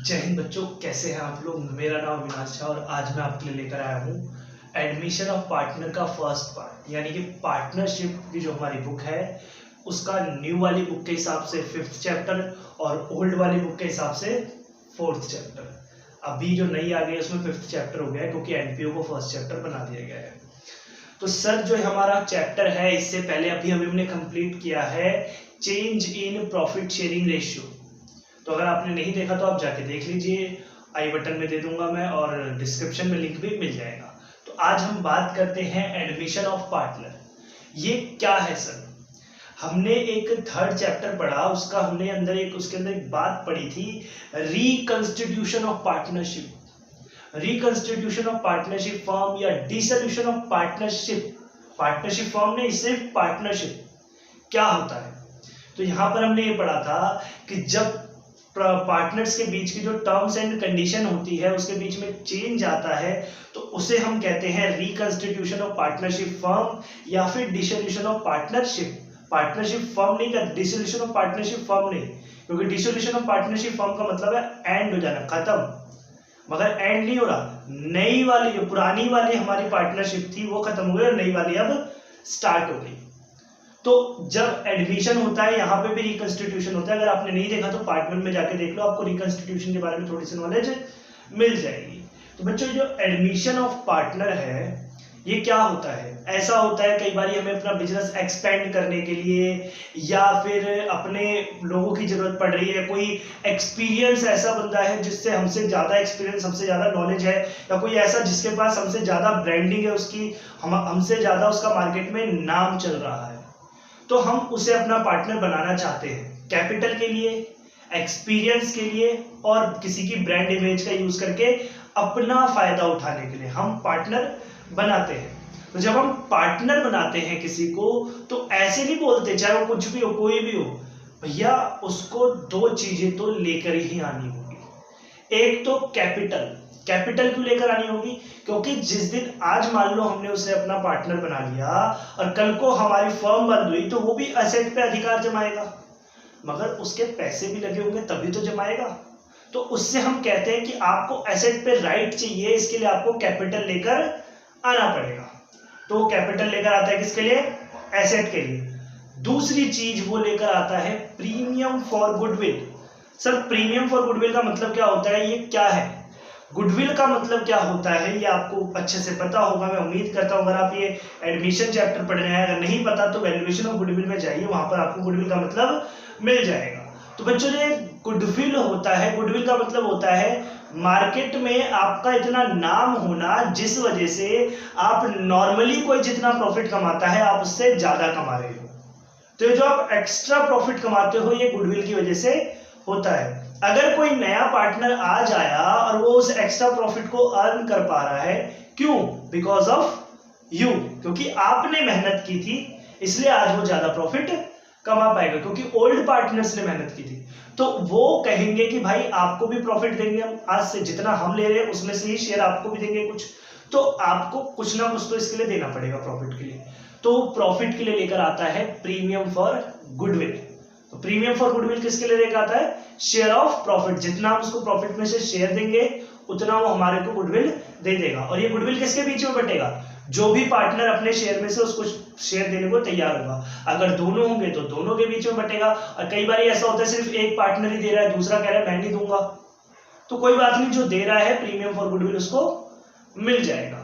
जय हिंद बच्चों, कैसे हैं आप लोग। मेरा नाम अविनाश है और आज मैं आपके लिए लेकर आया हूँ एडमिशन ऑफ पार्टनर का फर्स्ट पार्ट, यानी कि पार्टनरशिप की जो हमारी बुक है उसका न्यू वाली बुक के हिसाब से 5th चैप्टर और ओल्ड वाली बुक के हिसाब से 4th चैप्टर। अभी जो नई आ गई है उसमें 5th चैप्टर हो गया है क्योंकि एनपीओ को फर्स्ट चैप्टर बना दिया गया है। तो सर जो हमारा चैप्टर है इससे पहले अभी हमने कंप्लीट किया है change in profit sharing ratio. तो अगर आपने नहीं देखा तो आप जाके देख लीजिए, आई बटन में दे दूंगा मैं और डिस्क्रिप्शन में लिंक भी मिल जाएगा। तो आज हम बात करते हैं एडमिशन ऑफ पार्टनर। ये क्या है सर? हमने एक 3rd चैप्टर पढ़ा, उसके अंदर एक बात पढ़ी थी, reconstitution of partnership. Reconstitution of partnership form या डिसोल्यूशन ऑफ पार्टनरशिप फॉर्म नहीं, सिर्फ पार्टनरशिप क्या होता है। तो यहाँ पर हमने ये पढ़ा था कि जब पार्टनर्स के बीच की जो टर्म्स एंड कंडीशन होती है उसके बीच में चेंज आता है तो उसे हम कहते हैं रिकंस्टिट्यूशन ऑफ पार्टनरशिप फर्म या फिर dissolution of partnership. Partnership firm नहीं कर, डिसोल्यूशन ऑफ पार्टनरशिप फर्म नहीं, क्योंकि डिसोल्यूशन ऑफ पार्टनरशिप फर्म का मतलब है एंड हो जाना, खत्म। मगर एंड नहीं हो रहा, नई वाली जो पुरानी वाली हमारी पार्टनरशिप थी वो खत्म हो गई और नई वाली अब स्टार्ट हो गई। तो जब एडमिशन होता है यहाँ पे भी रिकंस्टिट्यूशन होता है। अगर आपने नहीं देखा तो पार्ट 1 में जाके देख लो, आपको रिकंस्टिट्यूशन के बारे में थोड़ी सी नॉलेज मिल जाएगी। तो बच्चों जो एडमिशन ऑफ पार्टनर है ये क्या होता है? ऐसा होता है कई बार हमें अपना बिजनेस एक्सपेंड करने के लिए या फिर अपने लोगों की जरूरत पड़ रही है, कोई एक्सपीरियंस ऐसा बंदा है जिससे हमसे ज्यादा एक्सपीरियंस, हमसे ज्यादा नॉलेज है, या कोई ऐसा जिसके पास हमसे ज्यादा ब्रांडिंग है, उसकी हमसे ज्यादा उसका मार्केट में नाम चल रहा है, तो हम उसे अपना पार्टनर बनाना चाहते हैं कैपिटल के लिए, एक्सपीरियंस के लिए और किसी की ब्रांड इमेज का यूज करके अपना फायदा उठाने के लिए हम पार्टनर बनाते हैं। तो जब हम पार्टनर बनाते हैं किसी को तो ऐसे नहीं बोलते, चाहे वो कुछ भी हो, कोई भी हो, भैया उसको 2 चीजें तो लेकर ही आनी होगी। एक तो कैपिटल क्यों लेकर आनी होगी? क्योंकि जिस दिन आज मान लो हमने उसे अपना पार्टनर बना लिया और कल को हमारी फर्म बंद हुई तो वो भी एसेट पे अधिकार जमाएगा, मगर उसके पैसे भी लगे होंगे तभी तो जमाएगा। तो उससे हम कहते हैं कि आपको एसेट पे राइट चाहिए, इसके लिए आपको कैपिटल लेकर आना पड़ेगा। तो वो कैपिटल लेकर आता है किसके लिए? एसेट के लिए। दूसरी चीज वो लेकर आता है premium for goodwill. Sir premium for goodwill का मतलब क्या होता है, ये क्या है? गुडविल का मतलब क्या होता है ये आपको अच्छे से पता होगा, मैं उम्मीद करता हूं। अगर आप ये एडमिशन चैप्टर पढ़ रहे हैं, अगर नहीं पता तो वैल्यूएशन ऑफ गुडविल में जाइए, वहां पर आपको गुडविल का मतलब मिल जाएगा। तो बच्चों ये गुडविल होता है, गुडविल का मतलब होता है मार्केट में आपका इतना नाम होना जिस वजह से आप नॉर्मली कोई जितना प्रॉफिट कमाता है आप उससे ज्यादा कमा रहे हो। तो जो आप एक्स्ट्रा प्रॉफिट कमाते हो ये गुडविल की वजह से होता है। अगर कोई नया पार्टनर आज आया और वो उस एक्स्ट्रा प्रॉफिट को अर्न कर पा रहा है, क्यों? बिकॉज ऑफ यू, क्योंकि आपने मेहनत की थी इसलिए आज वो ज्यादा प्रॉफिट कमा पाएगा, क्योंकि ओल्ड पार्टनर्स ने मेहनत की थी। तो वो कहेंगे कि भाई आपको भी प्रॉफिट देंगे हम, आज से जितना हम ले रहे हैं उसमें से ही शेयर आपको भी देंगे कुछ, तो आपको कुछ ना कुछ तो इसके लिए देना पड़ेगा प्रॉफिट के लिए। तो प्रॉफिट के लिए लेकर आता है प्रीमियम फॉर गुडविल। तो प्रीमियम फॉर गुडविल किसके लिए लेकर आता है? Share of profit. जितना हम उसको प्रॉफिट में से शेयर देंगे उतना वो हमारे को गुडविल दे देगा। और ये गुडविल किसके बीच में बटेगा? जो भी पार्टनर अपने शेयर में से उसको शेयर देने को तैयार होगा। अगर दोनों होंगे तो दोनों के बीच में बटेगा। और कई बार ऐसा होता है सिर्फ एक पार्टनर ही दे रहा है, दूसरा कह रहा है मैं नहीं दूंगा, तो कोई बात नहीं, जो दे रहा है प्रीमियम फॉर गुडविल उसको मिल जाएगा।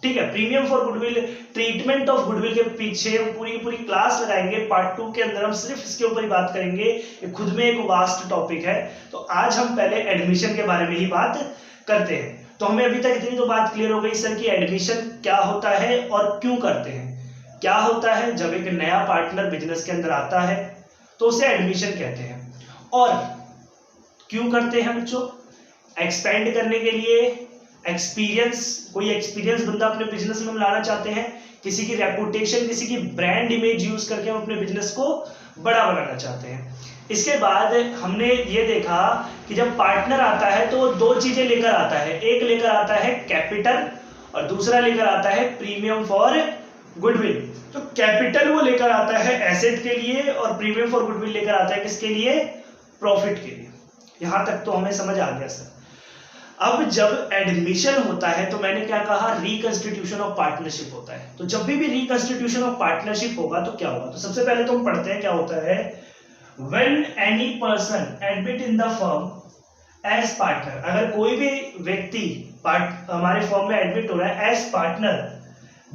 ठीक है, premium for goodwill, treatment of goodwill के पीछे पूरी क्लास लगाएंगे। पार्ट 2 के अंदर हम सिर्फ इसके ऊपर ही बात करेंगे, ये खुद में एक वास्ट टॉपिक है। तो आज हम पहले एडमिशन के बारे में ही बात करते हैं। तो हमें अभी तक इतनी तो बात क्लियर हो गई सर कि एडमिशन क्या होता है और क्यों करते हैं। क्या होता है? जब एक नया पार्टनर बिजनेस के अंदर आता है तो उसे एडमिशन कहते हैं। और क्यों करते हैं बच्चों? एक्सपेंड करने के लिए, एक्सपीरियंस, कोई एक्सपीरियंस बंदा अपने बिजनेस में हम लाना चाहते हैं, किसी की रेपुटेशन, किसी की ब्रांड इमेज यूज करके हम अपने बिजनेस को बड़ा बनाना चाहते हैं। इसके बाद हमने ये देखा कि जब पार्टनर आता है तो वो 2 चीजें लेकर आता है। एक लेकर आता है कैपिटल और दूसरा लेकर आता है प्रीमियम फॉर गुडविल। तो कैपिटल वो लेकर आता है एसेट के लिए और प्रीमियम फॉर गुडविल लेकर आता है किसके लिए? प्रॉफिट के लिए। यहां तक तो हमें समझ आ गया सर। अब जब एडमिशन होता है तो मैंने क्या कहा, रिकंस्टिट्यूशन ऑफ पार्टनरशिप होता है। तो जब भी रिकंस्टिट्यूशन ऑफ पार्टनरशिप होगा तो क्या होगा, तो सबसे पहले तो हम पढ़ते हैं क्या होता है। When any person admit in the firm as partner, अगर कोई भी व्यक्ति हमारे फर्म में एडमिट हो रहा है as partner,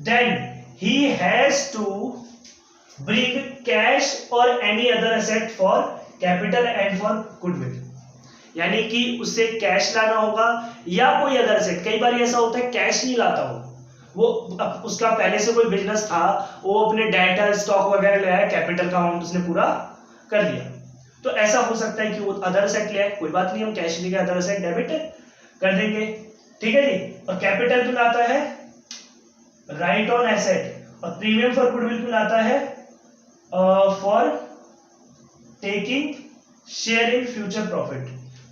then he has to bring cash और any other asset for capital and for goodwill, यानी कि उससे कैश लाना होगा या कोई अदर एसेट। कई बार ऐसा होता है कैश नहीं लाता हो, वो उसका पहले से कोई बिजनेस था, वो अपने डेटा स्टॉक वगैरह ले आया, कैपिटल का अमाउंट उसने पूरा कर लिया। तो ऐसा हो सकता है कि वो अदर एसेट ले आए, कोई बात नहीं, हम कैश लेके अदर एसेट डेबिट कर देंगे, ठीक है जी। और कैपिटल क्यों लाता है, राइट ऑन एसेट, और प्रीमियम फॉर गुडविल क्यों लाता है, for taking share in future profit,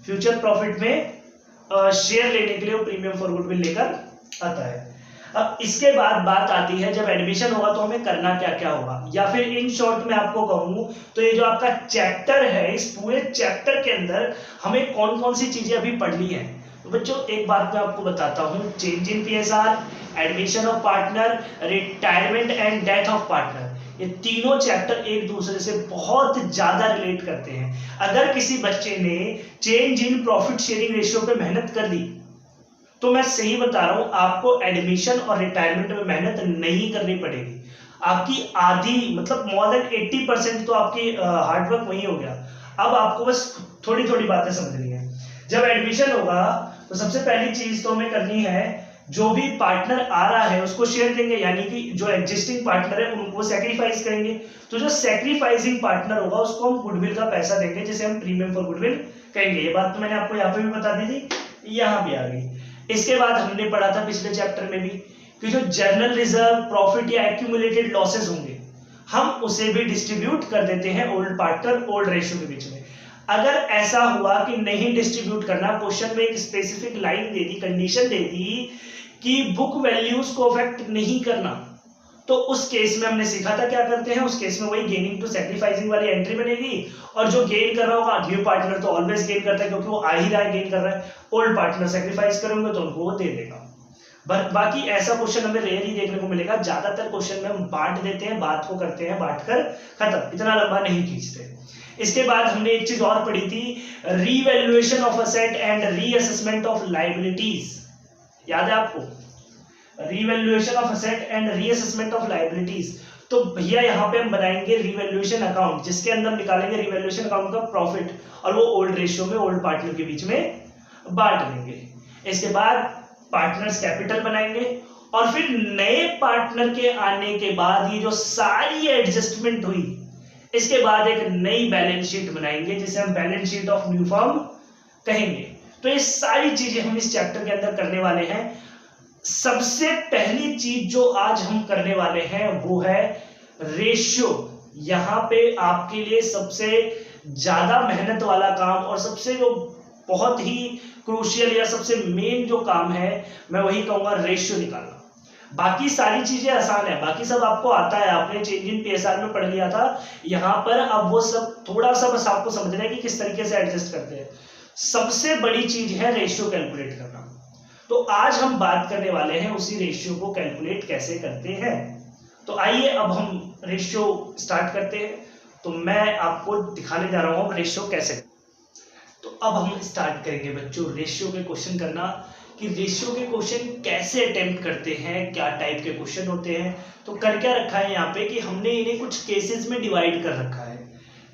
future profit में शेयर लेने के लिए वो प्रीमियम फॉर गुडविल लेकर आता है। अब इसके बाद बात आती है जब एडमिशन होगा तो हमें करना क्या क्या होगा, या फिर इन शॉर्ट में आपको कहूं तो ये जो आपका चैप्टर है, इस पूरे चैप्टर के अंदर हमें कौन कौन सी चीजें अभी पढ़नी है। तो बच्चों एक बात मैं आपको बताता हूं, change in PSR, admission of partner, retirement and death of partner, ये तीनों चैप्टर एक दूसरे से बहुत ज्यादा रिलेट करते हैं। अगर किसी बच्चे ने change in profit sharing ratio पे मेहनत कर दी तो मैं सही बता रहा हूं, आपको एडमिशन और रिटायरमेंट में मेहनत नहीं करनी पड़ेगी। आपकी आधी मतलब मोर देन 80% तो आपकी हार्डवर्क वही हो गया। अब आपको बस थोड़ी थोड़ी बातें समझनी है। जब एडमिशन होगा तो सबसे पहली चीज तो हमें करनी है, जो भी पार्टनर आ रहा है उसको शेयर देंगे, यानी कि जो एग्जिस्टिंग पार्टनर है उनको सैक्रिफाइस करेंगे। तो जो सैक्रिफाइसिंग पार्टनर होगा उसको हम गुडविल का पैसा देंगे, जिसे हम प्रीमियम फॉर गुडविल कहेंगे। ये बात तो मैंने आपको यहाँ पे भी बता दी थी, यहाँ भी आ गई। इसके बाद हमने पढ़ा था पिछले चैप्टर में भी कि जो जर्नल रिजर्व, प्रॉफिट या एक्यूमुलेटेड लॉसेस होंगे, हम उसे भी डिस्ट्रीब्यूट कर देते हैं ओल्ड पार्टनर ओल्ड रेशियो के बीच में। अगर ऐसा हुआ कि नहीं डिस्ट्रीब्यूट करना, क्वेश्चन में एक स्पेसिफिक लाइन दे दी, कंडीशन दे दी कि बुक वैल्यूज को अफेक्ट नहीं करना, तो उस केस में हमने सीखा था क्या करते हैं। उस केस में वही गेनिंग टू सैक्रिफाइसिंग वाली एंट्री बनेगी, और जो गेन कर रहा होगा, न्यू पार्टनर तो ऑलवेज गेन करता है क्योंकि वो आ ही रहा है, गेन कर रहा है। ओल्ड पार्टनर सैक्रिफाइस करेंगे तो उनको वो दे देगा। बाकी ऐसा क्वेश्चन हमें रेयर ही देखने को मिलेगा। ज्यादातर क्वेश्चन में हम बांट देते हैं, बात को करते हैं, बांट कर खत्म, इतना लंबा नहीं खींचते। इसके बाद हमने एक चीज और पढ़ी थी, revaluation of asset and reassessment of liabilities. याद है आपको, revaluation of asset and reassessment of liabilities. तो भैया यहाँ पे हम बनाएंगे रीवैल्यूएशन अकाउंट, जिसके अंदर निकालेंगे रीवैल्यूएशन अकाउंट का प्रॉफिट, और वो ओल्ड रेशियो में ओल्ड पार्टनर के बीच में बांट देंगे। इसके बाद पार्टनर्स कैपिटल बनाएंगे, और फिर नए पार्टनर के आने के बाद ये जो सारी एडजस्टमेंट हुई, इसके बाद एक नई बैलेंस शीट बनाएंगे, जिसे हम balance sheet of new firm कहेंगे। तो ये सारी चीजें हम इस चैप्टर के अंदर करने वाले हैं। सबसे पहली चीज जो आज हम करने वाले हैं वो है रेशियो। यहां पे आपके लिए सबसे ज्यादा मेहनत वाला काम और सबसे जो बहुत ही क्रूशियल या सबसे मेन जो काम है, मैं वही कहूंगा रेशियो निकालना। बाकी सारी चीजें आसान है, बाकी सब आपको आता है, आपने चेंज इन पीएसआर में पढ़ लिया था। यहां पर अब वो सब थोड़ा सा बस आपको समझना है कि किस तरीके से एडजस्ट करते हैं। सबसे बड़ी चीज है रेशियो कैलकुलेट करना। तो आज हम बात करने वाले हैं उसी रेशियो को कैलकुलेट कैसे करते हैं। तो आइए अब हम रेशियो स्टार्ट करते हैं। तो मैं आपको दिखाने जा रहा हूं रेशियो कैसे। तो अब हम स्टार्ट करेंगे बच्चों रेशियो के क्वेश्चन करना, कि रेशियो के क्वेश्चन कैसे अटेम्प्ट करते हैं, क्या टाइप के क्वेश्चन होते हैं। तो कर क्या रखा है यहाँ पे कि हमने इन्हें कुछ केसेस में डिवाइड कर रखा है,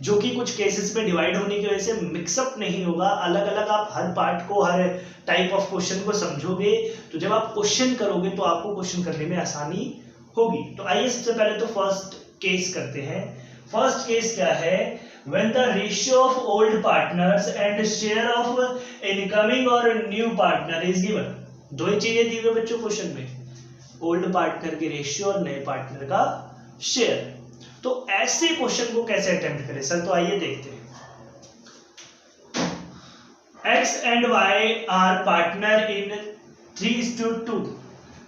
जो कि कुछ केसेस में डिवाइड होने की वजह से मिक्सअप नहीं होगा। अलग अलग आप हर पार्ट को, हर टाइप ऑफ क्वेश्चन को समझोगे, तो जब आप क्वेश्चन करोगे तो आपको क्वेश्चन करने में आसानी होगी। तो आइए सबसे पहले तो फर्स्ट केस करते हैं। फर्स्ट केस क्या है, when the ratio of old partners and share of incoming or new partner is given। दो ही चीजें दी हुई बच्चों क्वेश्चन में, ओल्ड पार्टनर की रेशियो और नए पार्टनर का शेयर। तो ऐसे क्वेश्चन को कैसे अटेम्प्ट करें सर, तो आइए देखते हैं। X and Y are partner in 3:2.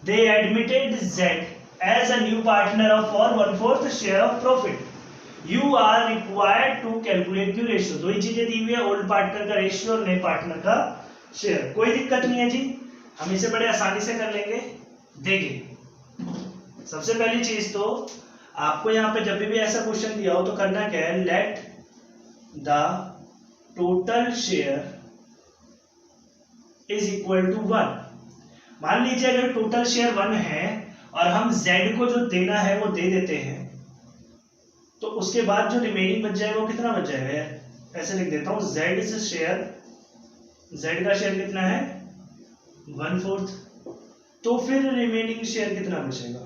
They admitted Z as a new partner for 1/4 share of profit. You are required to calculate new ratio. दो ही चीजें दी हुई है, ओल्ड पार्टनर का रेशियो और नए पार्टनर का शेयर। कोई दिक्कत नहीं है जी, हम इसे बड़े आसानी से कर लेंगे। देखिए सबसे पहली चीज तो आपको यहाँ पे जब भी ऐसा क्वेश्चन दिया हो तो करना क्या है, let the total share is equal to 1। मान लीजिए अगर टोटल शेयर 1 है और हम z को जो देना है वो दे देते हैं, तो उसके बाद जो रिमेनिंग बच जाएगा वो कितना बच जाएगा यार, ऐसे लिख देता हूं, z इज शेयर, z का शेयर कितना है 1/4, तो फिर रिमेनिंग शेयर कितना बचेगा,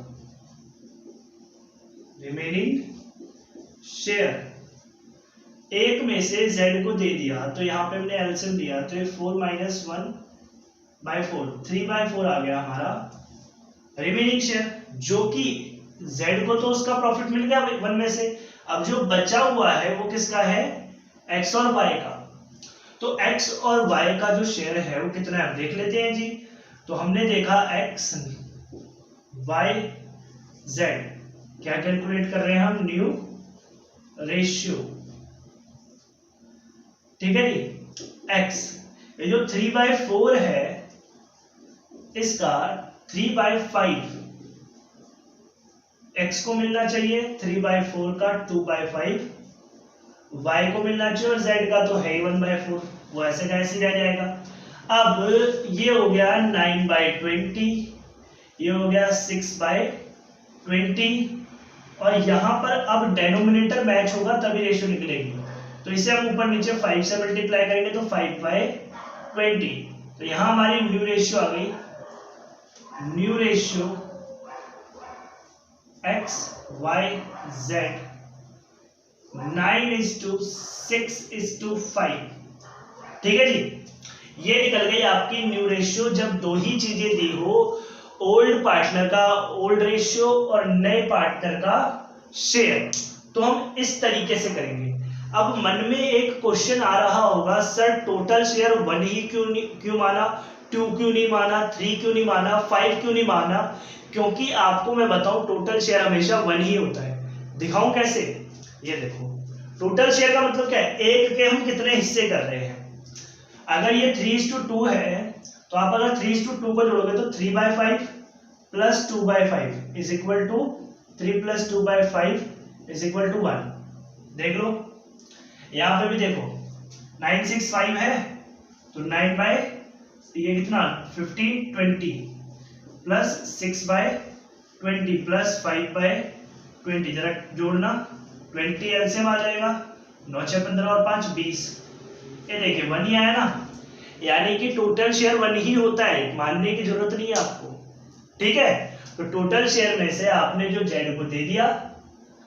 रिमेनिंग शेयर एक में से z को दे दिया तो यहाँ पे हमने एलसीएम दिया तो ये 4 - 1/4 3/4 आ गया हमारा रिमेनिंग शेयर, जो कि z को तो उसका प्रॉफिट मिल गया 1 में से। अब जो बचा हुआ है वो किसका है, x और y का। तो x और y का जो शेयर है वो कितना है देख लेते हैं जी। तो हमने देखा x y z, क्या कैलकुलेट कर रहे हैं हम, न्यू रेशियो, ठीक है जी। x ये जो 3/4 है इसका 3/5 x को मिलना चाहिए, 3/4 का 2/5 y को मिलना चाहिए और z का तो है ही 1/4, वो ऐसे का ऐसे रह जाएगा। अब ये हो गया 9/20, ये हो गया 6/20 और यहां पर अब डेनोमिनेटर मैच होगा तभी रेशियो निकलेगी। तो इसे हम ऊपर नीचे 5 से मल्टीप्लाई करेंगे तो 5/20, तो यहां हमारी न्यू रेशियो आ गई, new ratio x y z 9:6:5, ठीक है जी। ये निकल गई आपकी न्यू रेशियो जब दो ही चीजें दी हो, ओल्ड पार्टनर का ओल्ड रेशियो और नए पार्टनर का शेयर। तो हम इस तरीके से करेंगे। अब मन में एक क्वेश्चन आ रहा होगा, सर टोटल शेयर 1 ही क्यों माना, 2 क्यों नहीं माना, 3 क्यों नहीं माना, 5 क्यों नहीं माना? क्योंकि आपको मैं बताऊं टोटल शेयर हमेशा 1 ही होता है। दिखाऊं कैसे, ये देखो टोटल शेयर का मतलब क्या है, एक के हम कितने हिस्से कर रहे हैं। अगर ये 3:2 है तो आप अगर 3:2 को जोड़ोगे तो 3/5 plus 2/5 is equal to 3 + 2/5 is equal to 1। देख लो यहां पे भी देखो 965 है तो 9 ये कितना 15 20 प्लस 6/20 प्लस 5/20, जरा जोड़ना 20 एलसीएम आ जाएगा, 9 6 15 और 5 20, ये देखिए 1 ही आया ना, यानी कि टोटल शेयर 1 ही होता है, मानने की जरूरत नहीं है आपको, ठीक है। तो टोटल शेयर में से आपने जो जेड को दे दिया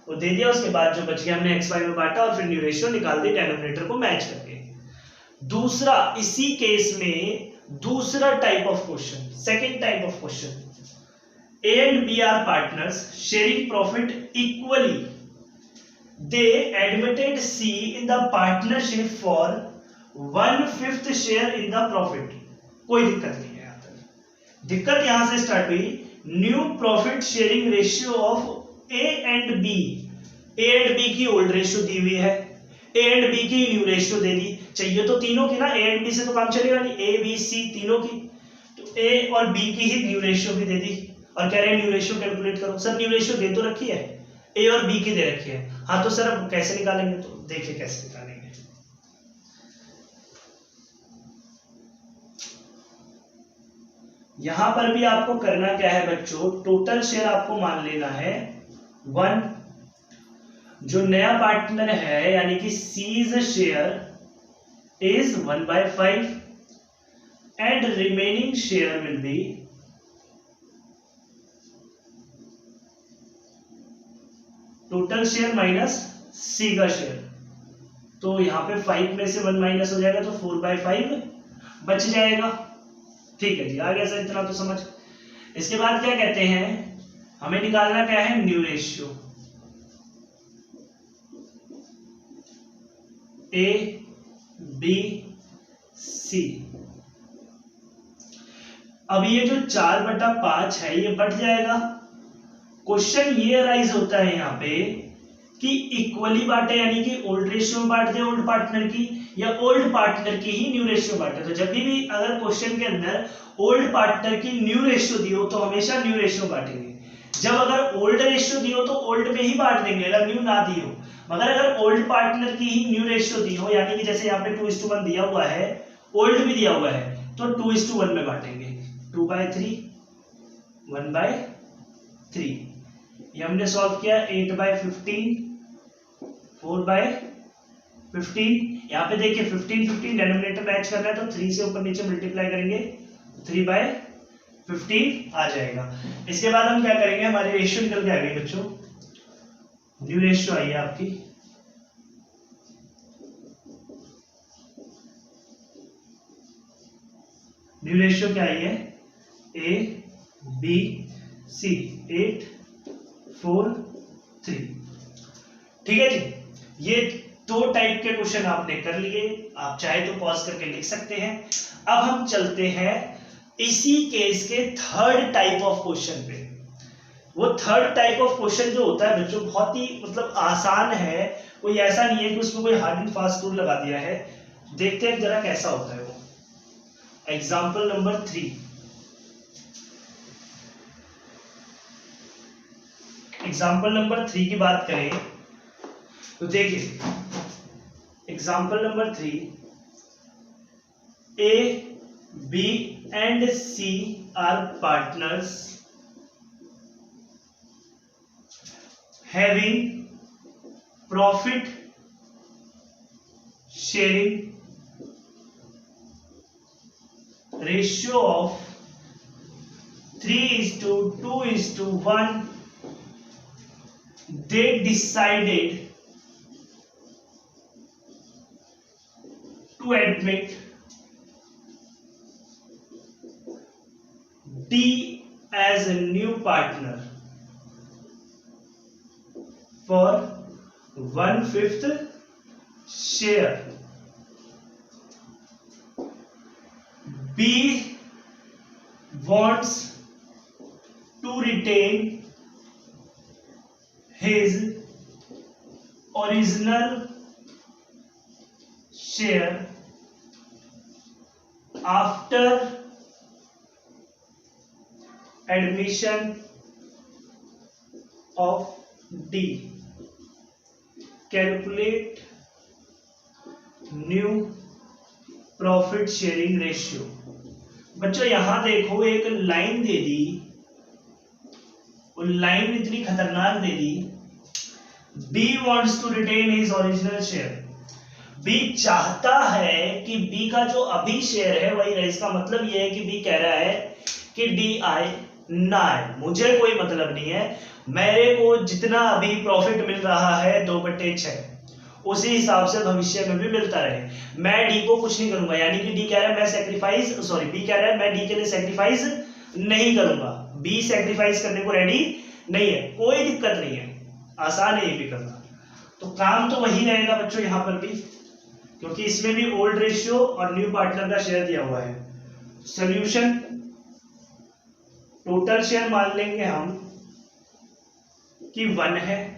वो दे दिया, उसके बाद जो बच गया हमने एक्स वाई में बांटा और फिर न्यू रेशियो निकाल दी डेनोमिनेटर को मैच करके। दूसरा इसी केस में दूसरा type of question, second type of question, A and B are partners sharing profit equally. They admitted C in the partnership for 1/5 share in the profit. कोई दिक्कत नहीं है यहाँ तक। दिक्कत यहां से स्टार्ट हुई, new profit sharing ratio of A and B। A and B की ओल्ड रेशियो दी हुई है, A and B की न्यू रेशियो दे दी, चाहिए तो तीनों की ना, A and B से तो काम चलेगा नहीं, A B C तीनों की, तो A और B की ही न्यू रेशियो भी दे दी और कह रहे हैं न्यू रेशियो कैलकुलेट करो। सर न्यू रेशियो दे तो रखी है, A और B की दे रखी है, हाँ तो सर अब कैसे निकालेंगे, तो देखिए कैसे निकालेंगे। यहां पर भी आपको करना क्या है बच्चों, टोटल शेयर आपको मान लेना है 1, जो नया पार्टनर है यानी कि C's share is 1/5 and remaining share will be total share minus C का शेयर। तो यहां पे 5 में से 1 माइनस हो जाएगा तो 4/5 बच जाएगा, ठीक है जी, आ गया सर, इतना तो समझ। इसके बाद क्या कहते हैं, हमें निकालना क्या है, new ratio A B C। अब ये जो 4/5 है ये बढ़ जाएगा। क्वेश्चन ये अराइज होता है यहाँ पे कि इक्वली बांटे, यानी कि ओल्ड रेशियो में बांट दे ओल्ड पार्टनर की, या ओल्ड पार्टनर की ही न्यू रेशियो बांटे। तो जब भी अगर क्वेश्चन के अंदर ओल्ड पार्टनर की न्यू रेशियो दी हो तो हमेशा न्यू रेशियो बांटेंगे। जब अगर ओल्ड रेशियो दी हो तो ओल्ड में ही बांट देंगे अगर न्यू ना दी हो। मगर अगर ओल्ड पार्टनर की ही न्यू रेशियो दी हो, यानी कि जैसे यहाँ पे 2:1 दिया हुआ है, ओल्ड भी दिया हुआ है, तो 2:1 में बांटेंगे। 2/3 1/3। ये हमने सॉल्व किया। 8/15 4/15। यहाँ पे देखिए 15 डेनोमिनेटर मैच कर रहा है तो 3 से ऊपर नीचे मल्टीप्लाई करेंगे 3/15 आ जाएगा। इसके बाद हम क्या करेंगे, हमारी रेशियो निकल के आ गई बच्चों, न्यू रेशियो आई है आपकी। न्यू रेशियो क्या आई है, ABC 8:4:3। ठीक है जी। ये 2 टाइप के क्वेश्चन आपने कर लिए, आप चाहे तो पॉज करके लिख सकते हैं। अब हम चलते हैं इसी केस के थर्ड टाइप ऑफ क्वेश्चन पे। वो थर्ड टाइप ऑफ क्वेश्चन जो होता है बच्चों बहुत ही मतलब आसान है, कोई ऐसा नहीं है कि उसमें कोई हार्ड एंड फास्ट रूल लगा दिया है। देखते हैं जरा कैसा होता है वो। Example number 3। एग्जाम्पल नंबर 3 की बात करें तो देखिए example number 3, A, B and C are partners having profit sharing ratio of 3:2:1. They decided to admit D as a new partner for 1/5 share. B wants to retain his original share after admission of D. Calculate new profit sharing ratio. बच्चों यहां देखो एक line दे दी, और line इतनी खतरनाक दे दी, B wants to retain his original share. B चाहता है कि B का जो अभी शेयर है वही रहे। इसका मतलब यह है कि B कह रहा है कि D आए ना आए मुझे कोई मतलब नहीं है, मेरे को जितना अभी प्रॉफिट मिल रहा है 2/6 उसी हिसाब से भविष्य में भी मिलता रहे, मैं डी को कुछ नहीं करूंगा। यानी कि डी कह रहा है मैं सैक्रिफाइस, सॉरी बी कह रहा है मैं डी के लिए सैक्रिफाइस नहीं करूंगा। बी सैक्रिफाइस करने को रेडी नहीं है, कोई दिक्कत नहीं है, आसान है ये भी करना। तो काम तो वही रहेगा बच्चों यहां पर भी, क्योंकि इसमें भी ओल्ड रेशियो और न्यू पार्टनर का शेयर दिया हुआ है। सोल्यूशन टोटल शेयर मान लेंगे हम कि 1 है,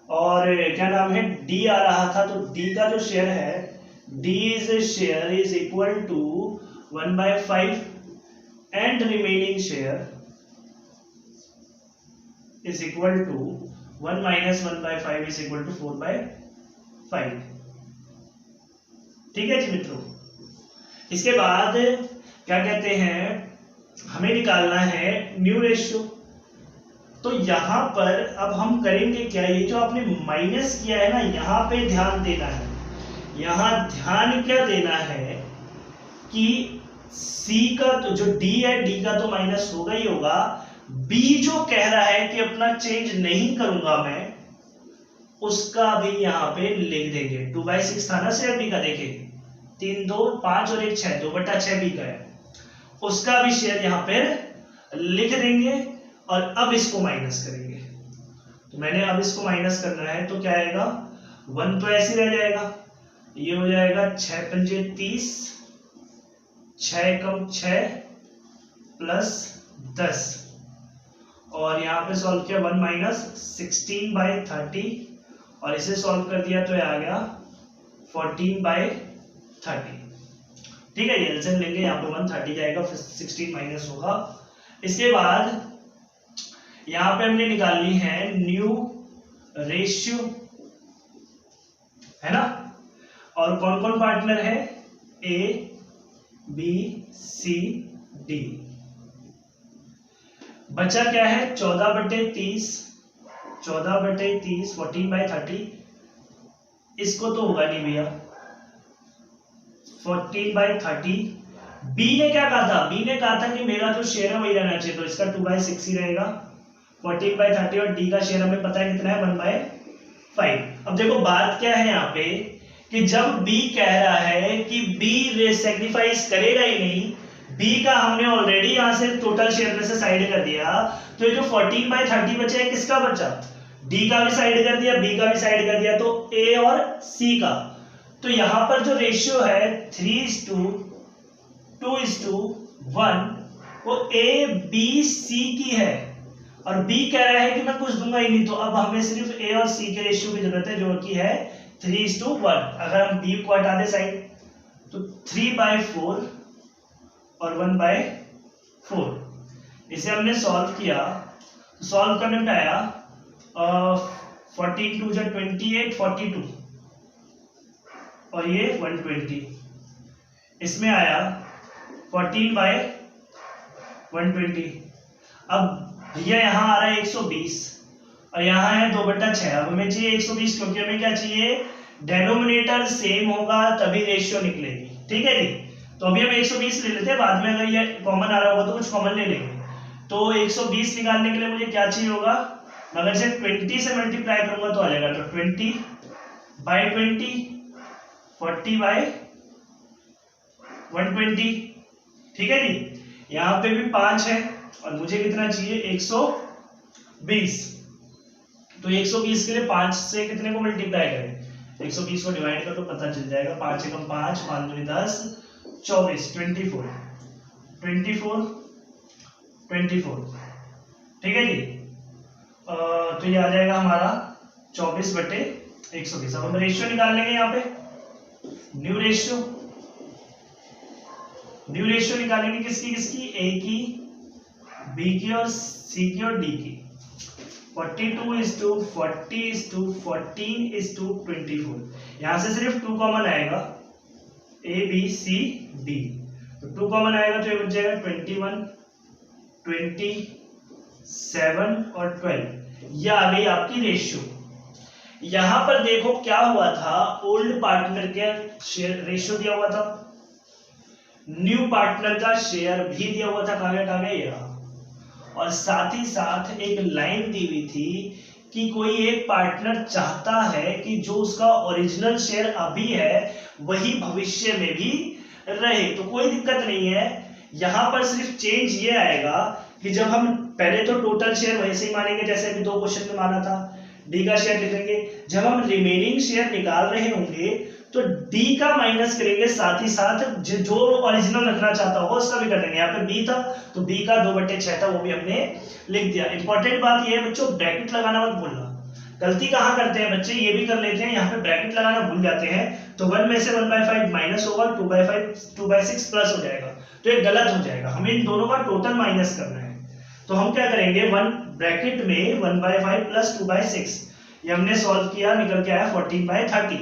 और क्या नाम है डी आ रहा था, तो डी का जो शेयर है D is share is equal to 1/5 and remaining share is equal to 1 - 1/5 is equal to 4/5। ठीक है जी मित्रों। इसके बाद क्या कहते हैं, हमें निकालना है न्यू रेशियो। तो यहां पर अब हम करेंगे क्या, ये जो आपने माइनस किया है ना, यहां पे ध्यान देना है। यहां ध्यान क्या देना है कि C का तो जो D है, D का तो माइनस होगा ही होगा। B जो कह रहा है कि अपना चेंज नहीं करूंगा मैं, उसका भी यहां पे लिख देंगे। 2/6 था ना शेयर B का, देखे 3 2 5 और 1 6, 2/6 B का है, उसका भी शेयर यहां पर लिख देंगे। और अब इसको माइनस करेंगे, तो मैंने अब इसको माइनस करना है, तो क्या आएगा 1 तो ऐसे रह जाएगा, ये हो जाएगा 6 पंजे 30, 6 कम 6 प्लस 10, और यहाँ पे सॉल्व किया 1 माइनस 16/30 और इसे सॉल्व कर दिया तो ये आ गया 14/30। ठीक है, ये एलसीएम लेंगे, यहाँ पे 130 जाएगा, फिर 16 माइनस होगा। इसके बाद यहाँ पे हमने निकालनी है न्यू रेशियो, है ना। और कौन कौन पार्टनर है, ए बी सी डी। बचा क्या है 14/30, 14/30 14/30, इसको तो होगा नहीं भैया 14/30। बी ने क्या कहा था, बी ने कहा था कि मेरा जो शेयर है वही रहना चाहिए, तो इसका 2/6 ही रहेगा 14/30। और डी का शेयर हमें पता है कितना है 1/5। अब देखो बात क्या है यहाँ पे कि जब बी कह रहा है कि बी सैक्रिफाइस करेगा ही नहीं, बी का हमने ऑलरेडी यहां से टोटल शेयर में से साइड कर दिया, तो ये जो 14/30 बचा है किसका बचा, डी का भी साइड कर दिया, बी का भी साइड कर दिया, तो ए और सी का। तो यहां पर जो रेशियो है 3:2:1 वो ए बी सी की है, और बी कह रहा है कि मैं कुछ दूंगा ही नहीं, तो अब हमें सिर्फ ए और सी के रेशियो की जरूरत है जो कि है 3:1। अगर हम बी को हटा दे साइड तो 3/4 और 1/4। इसे हमने सॉल्व किया, सॉल्व करने में आया 14 2 28 42 और ये 120। इसमें आया 14/120। अब भैया यहाँ आ रहा है 120 और यहाँ है 2/6। अब हमें चाहिए 120 क्योंकि हमें क्या चाहिए, डेनोमिनेटर सेम होगा तभी रेशियो निकलेगी। ठीक है जी, तो अभी हम 120 ले लेते हैं, बाद में अगर ये कॉमन आ रहा होगा तो कुछ कॉमन ले लेंगे। तो 120 निकालने के लिए मुझे क्या चाहिए होगा, अगर इसे 20 से मल्टीप्लाई करूंगा तो आ जाएगा, तो 20/20 40/120। ठीक है जी, यहाँ पे भी 5 है और मुझे कितना चाहिए 120। तो 120 के लिए 5 से कितने को मल्टीप्लाई करें, 120 को डिवाइड कर तो पता चल जाएगा, 5 एकम 5 5 दूनी 10 24 24 24। ठीक है जी, तो ये आ जाएगा हमारा 24/120। अब हम रेशियो निकाल लेंगे यहाँ पे, न्यू रेशियो निकालेंगे किसकी किसकी, ए की, बी की और सी की और डी की। 42:40:14:24। यहां से सिर्फ 2 कॉमन आएगा, ए बी सी डी, तो 2 कॉमन आएगा तो ये बच जाएगा 21 27 और 12। ये आ गई आपकी रेशियो। यहां पर देखो क्या हुआ था, ओल्ड पार्टनर के शेयर रेशियो दिया हुआ था, न्यू पार्टनर का शेयर भी दिया हुआ था, कहाँ गया ये रहा, और साथ ही साथ एक लाइन दी हुई थी कि कोई एक पार्टनर चाहता है कि जो उसका ओरिजिनल शेयर अभी है वही भविष्य में भी रहे, तो कोई दिक्कत नहीं है। यहां पर सिर्फ चेंज ये आएगा कि जब हम पहले तो टोटल शेयर वैसे ही मानेंगे जैसे अभी 2 क्वेश्चन में माना था, डी का शेयर लिखेंगे, जब हम रिमेनिंग शेयर निकाल रहे होंगे तो डी का माइनस करेंगे, साथ ही साथ जो ओरिजिनल रखना चाहता होगा उसका भी कर देंगे। यहाँ पे बी था तो बी का 2/6 था, वो भी हमने लिख दिया। इंपॉर्टेंट बात ये है बच्चों, ब्रैकेट लगाना मत भूलना। गलती कहाँ करते हैं बच्चे, ये भी कर लेते हैं, यहाँ पे ब्रैकेट लगाना भूल जाते हैं, तो 1 में से 1/5 माइनस होगा, 2/6 प्लस हो जाएगा, तो ये गलत हो जाएगा। हमें इन दोनों का टोटल माइनस करना है, तो हम क्या करेंगे, 1 ब्रैकेट में 1/5 प्लस 2/6, ये हमने सॉल्व किया, निकल के आया 14/30।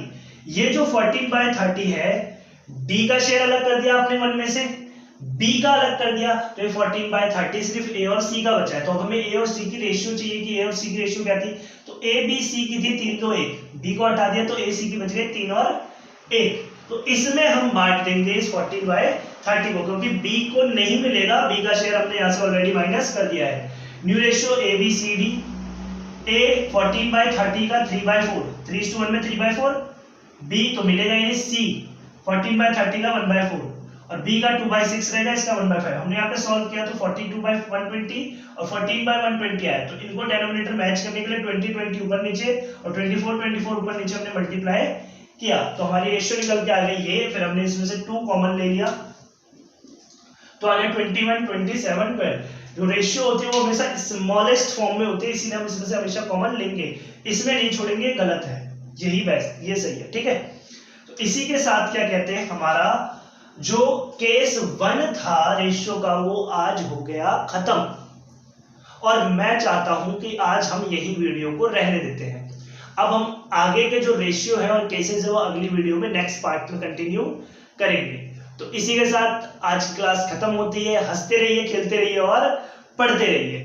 ये जो 14/30 है, डी का शेयर अलग कर दिया आपने 1 में से, बी का अलग कर दिया, तो ये 14/30 सिर्फ ए और सी का बचा है। तो हमें ए और सी की रेशियो चाहिए कि ए और सी की रेशियो क्या थी, तो ए बी सी की थी 3:1, बी को हटा दिया तो ए सी की बच गई 3 और 1। तो इसमें हम बांट देंगे इस 14/30 को, क्योंकि बी को नहीं मिलेगा, बी का शेयर हमने यहाँ से ऑलरेडी माइनस कर दिया है। New ratio A B C D, A 14/30 का 3/4, 3:1 में 3/4, बी तो मिलेगा ही नहीं, सी 14/30 का 1/4 और बी का 2/6 रहेगा, इसका 1/5। हमने यहाँ पे सॉल्व किया तो 42/120 और 14/120 आया, तो इनको डिनोमिनेटर मैच करने के लिए 20 ऊपर नीचे और 24 ऊपर नीचे हमने मल्टीप्लाई किया, तो हमारी रेशियो निकल के आ गई ये। फिर हमने इसमें से 2 कॉमन ले लिया तो आ गया 21 27 12। जो रेशियो होती है वो हमेशा स्मॉलेस्ट फॉर्म में होती है, इसीलिए हम इसमें से हमेशा कॉमन लेंगे, इसमें नहीं छोड़ेंगे, गलत है, यही बेस्ट, ये सही है, ठीक है। तो इसी के साथ क्या कहते हैं, हमारा जो केस 1 था रेशियो का वो आज हो गया खत्म, और मैं चाहता हूं कि आज हम यही वीडियो को रहने देते हैं। अब हम आगे के जो रेशियो है और केसेस है वो अगली वीडियो में नेक्स्ट पार्ट में कंटिन्यू करेंगे। तो इसी के साथ आज की क्लास खत्म होती है। हंसते रहिए, खेलते रहिए और पढ़ते रहिए।